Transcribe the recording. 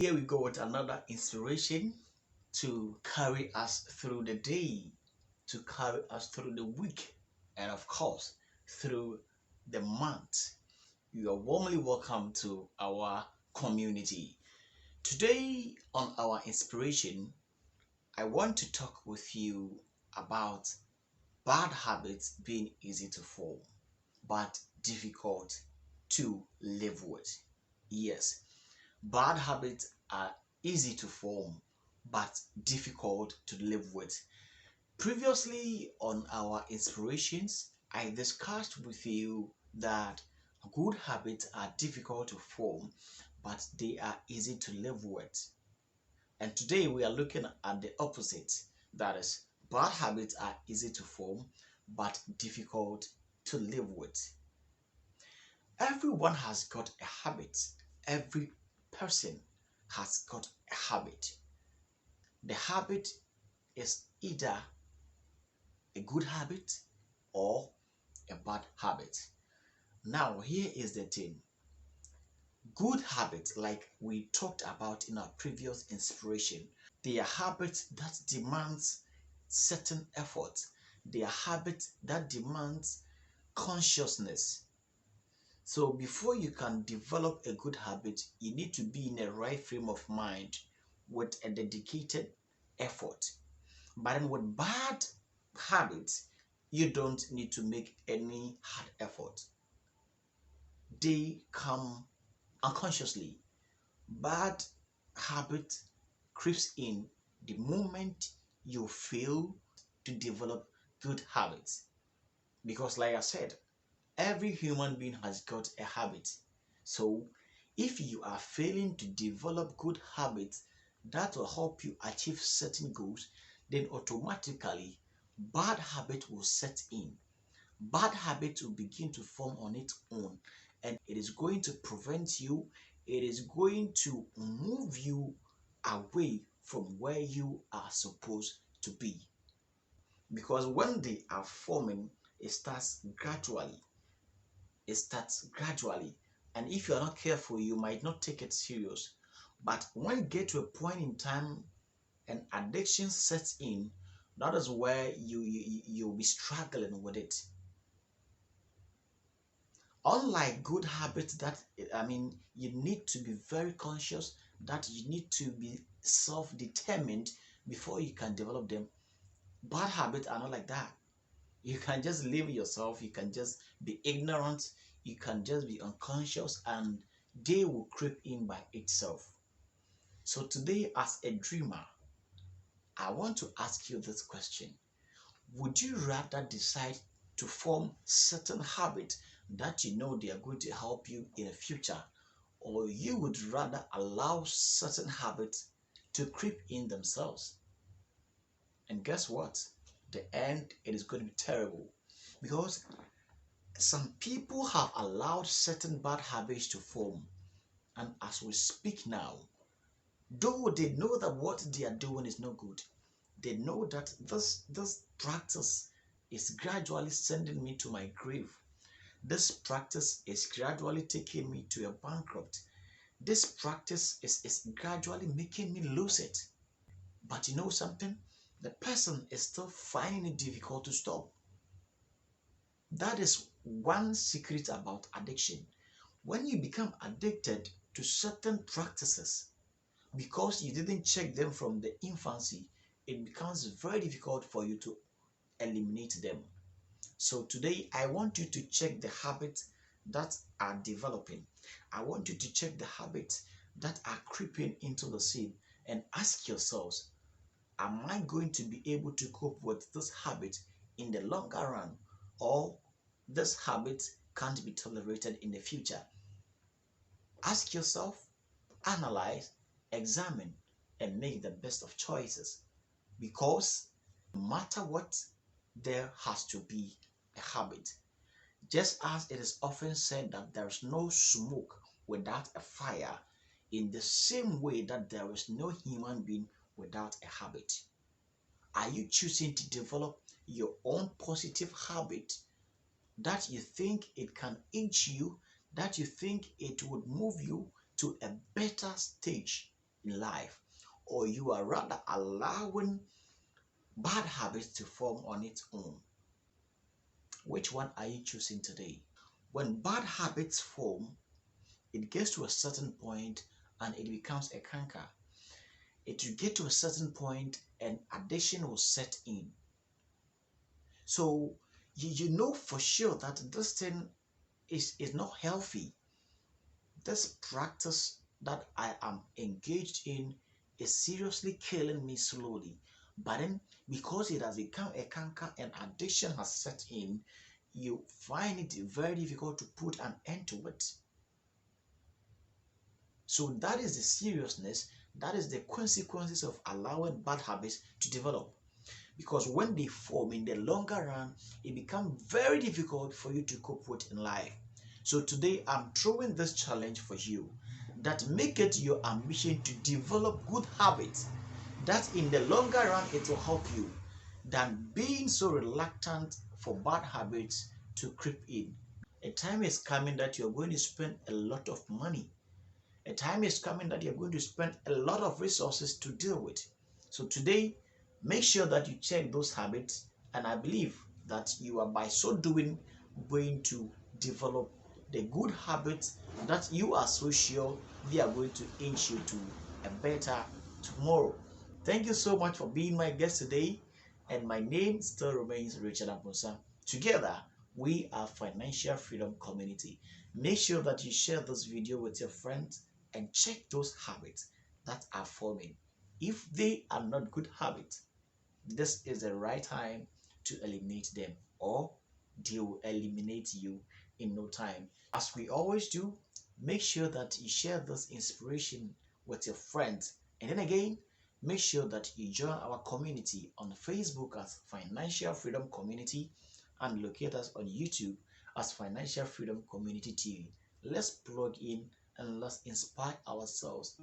Here we go with another inspiration to carry us through the day, to carry us through the week, and of course, through the month. You are warmly welcome to our community. Today, on our inspiration, I want to talk with you about bad habits being easy to form, but difficult to live with. Yes, bad habits are easy to form, but difficult to live with. Previously, on our inspirations, I discussed with you that good habits are difficult to form, but they are easy to live with. And today we are looking at the opposite. That is, bad habits are easy to form, but difficult to live with. Everyone has got a habit. Every person has got a habit. The habit is either a good habit or a bad habit. Now, here is the thing. Good habits, like we talked about in our previous inspiration, they are habits that demands certain effort. They are habits that demands consciousness. So before you can develop a good habit, you need to be in a right frame of mind with a dedicated effort. But then with bad habits, you don't need to make any hard effort. They come unconsciously. Bad habit creeps in the moment you fail to develop good habits. Because like I said, every human being has got a habit. So if you are failing to develop good habits that will help you achieve certain goals, then automatically bad habit will set in. Bad habit will begin to form on its own, and it is going to prevent you, it is going to move you away from where you are supposed to be. Because when they are forming, it starts gradually. It starts gradually. And if you are not careful, you might not take it serious. But when you get to a point in time and addiction sets in, that is where you'll be struggling with it. Unlike good habits that, you need to be very conscious, that you need to be self-determined before you can develop them. Bad habits are not like that. You can just live yourself, you can just be ignorant, you can just be unconscious, and they will creep in by itself. So today, as a dreamer, I want to ask you this question. Would you rather decide to form certain habits that you know they are going to help you in the future, or you would rather allow certain habits to creep in themselves? And guess what? The end, it is going to be terrible, because some people have allowed certain bad habits to form, and as we speak now, though they know that what they are doing is not good, they know that this practice is gradually sending me to my grave. This practice is gradually taking me to a bankrupt. This practice is gradually making me lose it. But you know something? The person is still finding it difficult to stop. That is one secret about addiction. When you become addicted to certain practices, because you didn't check them from the infancy, it becomes very difficult for you to eliminate them. So today, I want you to check the habits that are developing. I want you to check the habits that are creeping into the scene and ask yourselves, am I going to be able to cope with this habit in the longer run, or this habit can't be tolerated in the future? Ask yourself, analyze, examine, and make the best of choices, because no matter what, there has to be a habit. Just as it is often said that there is no smoke without a fire, in the same way that there is no human being without a habit. Are you choosing to develop your own positive habit that you think it can age you, that you think it would move you to a better stage? in life, or you are rather allowing bad habits to form on its own? Which one are you choosing today? When bad habits form, it gets to a certain point and it becomes a canker. It will get to a certain point and addiction will set in. So you know for sure that this thing is not healthy. This practice that I am engaged in is seriously killing me slowly. But then, because it has become a canker and addiction has set in, you find it very difficult to put an end to it. So that is the seriousness, that is the consequences of allowing bad habits to develop. Because when they form in the longer run, it becomes very difficult for you to cope with in life. So today I'm throwing this challenge for you, that make it your ambition to develop good habits, that in the longer run it will help you, than being so reluctant for bad habits to creep in. A time is coming that you're going to spend a lot of money. A time is coming that you're going to spend a lot of resources to deal with. So today, make sure that you check those habits, and I believe that you are by so doing going to develop the good habits that you are so sure they are going to inch you to a better tomorrow. Thank you so much for being my guest today, and my name still remains Richard Amponsah. Together, we are Financial Freedom Community. Make sure that you share this video with your friends and check those habits that are forming. If they are not good habits, this is the right time to eliminate them, or they will eliminate you in no time. As we always do, make sure that you share this inspiration with your friends. And then again, make sure that you join our community on Facebook as Financial Freedom Community, and locate us on YouTube as Financial Freedom Community TV. Let's plug in and let's inspire ourselves.